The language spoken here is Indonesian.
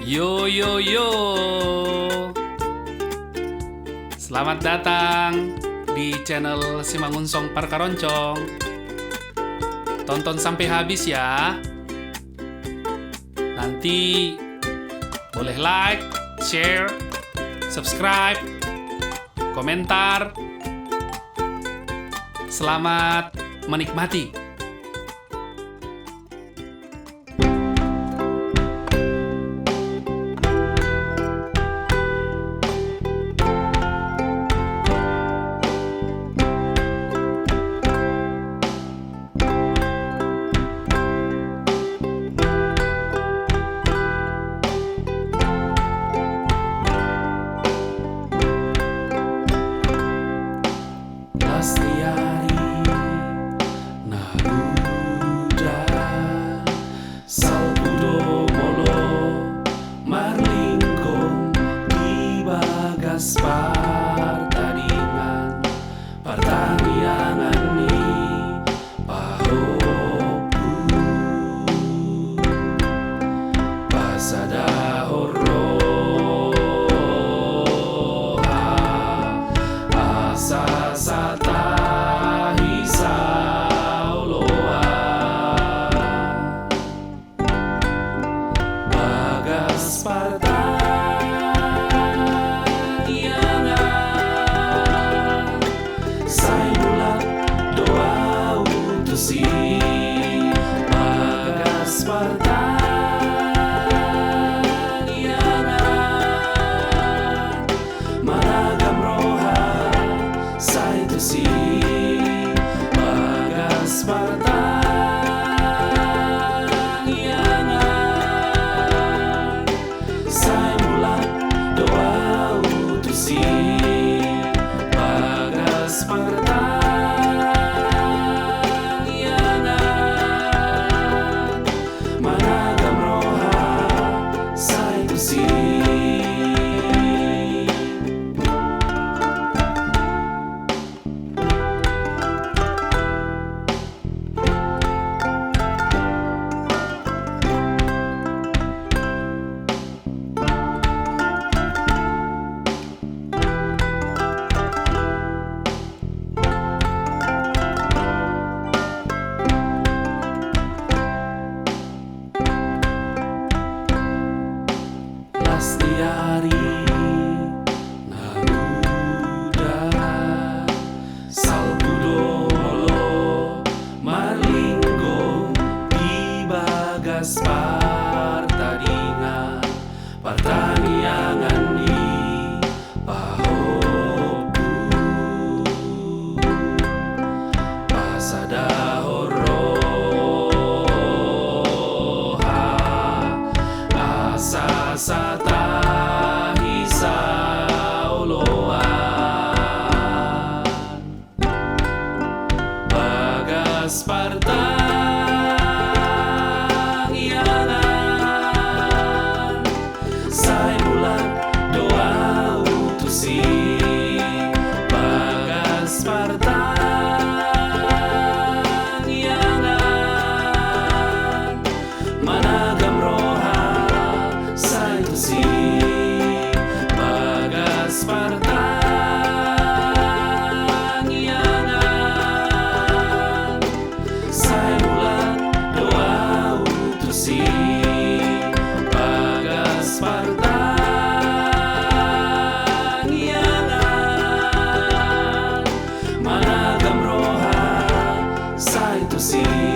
Yo yo yo. Selamat datang di channel Simangunsong Parkaroncong. Tonton sampai habis ya. Nanti boleh like, share, subscribe, komentar. Selamat menikmati. Lastiari Naruda Salpudo Molo Marlingkong di bagas partadingan pertaniangan ni pahopu pasada Lastiari Naruda Salpudo Molo Marlingkong di bagas partadingan pertaniangan ni pahopu pasada sata hisauloan bagas partaniangan say bulan doa utusi bagas partaniangan managam roha si bagas partaniangan say bulan doa utusi bagas partaniangan managam roha say tusi